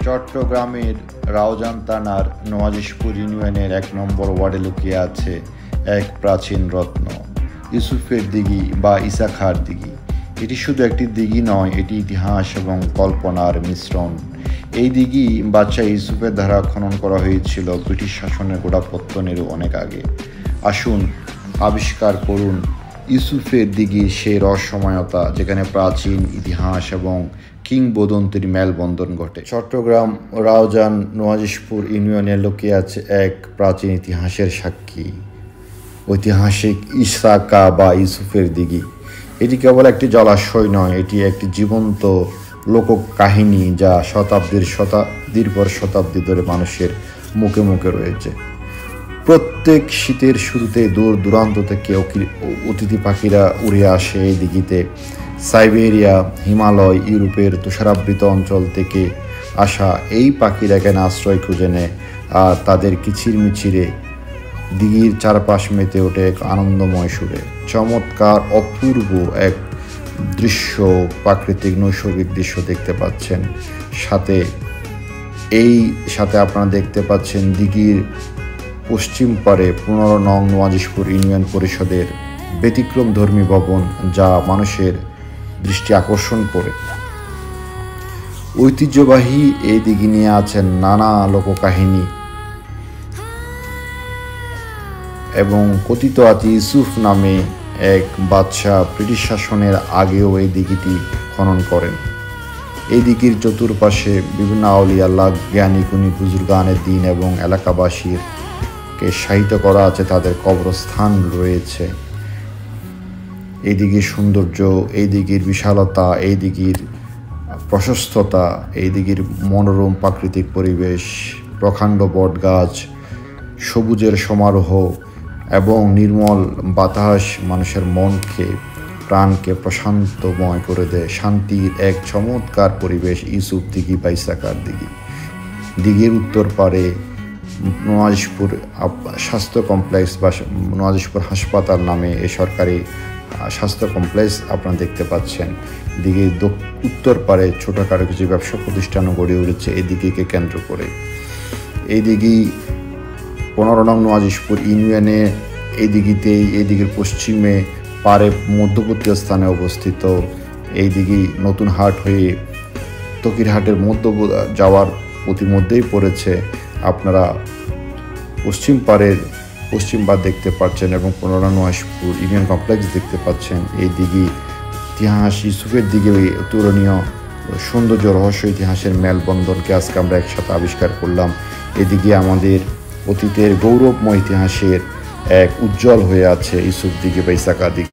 চট্টগ্রামের রাউজান থানার নওয়াজিশপুর ইউনিয়নের ১ নম্বর ওয়ার্ডে লুকিয়ে আছে এক প্রাচীন রত্ন, ইউসুফের দিঘি বা ইসা খাঁর দিঘি। এটি শুধু একটি দিঘি নয়, এটি ইতিহাস এবং কল্পনার মিশ্রণ। এই দিঘি বাদশাহ ইউসুফের দ্বারা খনন করা হয়েছিল ব্রিটিশ শাসনের গোড়াপত্তনেরও অনেক আগে। আসুন আবিষ্কার করুন ইউসুফের দিঘির সেই রহস্যময়তা, যেখানে প্রাচীন ইতিহাস এবং কিংবদন্তির মেলবন্ধন ঘটে। চট্টগ্রাম রাউজান নওয়াজিশপুর ইউনিয়নে লুকিয়ে আছে এক প্রাচীন ইতিহাসের সাক্ষী, ঐতিহাসিক ইসা খাঁ বা ইউসুফের দিঘি। এটি কেবল একটি জলাশয় নয়, এটি একটি জীবন্ত লোককাহিনী যা শতাব্দীর পর শতাব্দী ধরে মানুষের মুখে মুখে রয়েছে। প্রত্যেক শীতের শুরুতে দূর দূরান্ত থেকে অতিথি পাখিরা উড়ে আসে এই দিঘিতে। সাইবেরিয়া, হিমালয়, ইউরোপের তুষারাবৃত অঞ্চল থেকে আসা এই পাখিরা এখানে আশ্রয় খুঁজে নেয়, আর তাদের কিচিরমিচিরে দিঘির চারপাশ মেতে ওঠে এক আনন্দময় সুরে। চমৎকার অপূর্ব এক দৃশ্য, প্রাকৃতিক নৈসর্গিক দৃশ্য দেখতে পাচ্ছেন। সাথে আপনারা দেখতে পাচ্ছেন দিঘির পশ্চিম পারে ১৫ নং নওয়াজিশপুর ইউনিয়ন পরিষদের ব্যতিক্রমধর্মী ভবন, যা মানুষের দৃষ্টি আকর্ষণ করে। ঐতিহ্যবাহী এই দিঘি নিয়ে আছেন নানা লোককাহিনী এবং কথিত আছে ইউসুফ নামে এক বাদশাহ ব্রিটিশ শাসনের আগেও এই দিঘিটি খনন করেন। এই দিঘির চতুর্পাশে বিভিন্ন আউলিয়া আল্লাহ, জ্ঞানী গুণী বুজুর্গানের দিন এবং এলাকাবাসীকে শায়িত করা আছে, তাদের কবরস্থান রয়েছে। এই দিঘির সৌন্দর্য, এই দিঘির বিশালতা, এই দিঘির প্রশস্ততা, এই দিঘির মনোরম প্রাকৃতিক পরিবেশ, প্রকাণ্ড বটগাছ, সবুজের সমারোহ এবং নির্মল বাতাস মানুষের মনকে, প্রাণকে প্রশান্তময় করে দেয়। শান্তির এক চমৎকার পরিবেশ ইউসুফ দিঘি বা ইসা খাঁর দিঘি। দিঘির উত্তর পারে নওয়াজিশপুর স্বাস্থ্য কমপ্লেক্স বা নওয়াজিশপুর হাসপাতাল নামে এই সরকারি স্বাস্থ্য কমপ্লেক্স আপনারা দেখতে পাচ্ছেন। দিঘির উত্তর পারে ছোটোখাটো কিছু ব্যবসা প্রতিষ্ঠানও গড়ে উঠেছে এই দিঘিকে কেন্দ্র করে। এই দিঘি ১৫ নং নওয়াজিশপুর ইউনিয়নে এই দিঘির পশ্চিমে পারে মধ্যবর্তী স্থানে অবস্থিত। এই দিঘি নতুন হাট হয়ে তকিরহাটের যাওয়ার প্রতিমধ্যেই পড়েছে। আপনারা পশ্চিম পাড় দেখতে পাচ্ছেন এবং ১৫ নং নওয়াজিশপুর ইউনিয়ন কমপ্লেক্স দেখতে পাচ্ছেন। এই দিঘি ইতিহাস, ইউসুফের দিঘি তুলনীয় সৌন্দর্য, রহস্য, ইতিহাসের মেলবন্ধনকে আজকে আমরা একসাথে আবিষ্কার করলাম। এদিকে আমাদের অতীতের গৌরবময় ইতিহাসের এক উজ্জ্বল হয়ে আছে ইউসুফ দিঘি বা ইসা খাঁ দিঘি।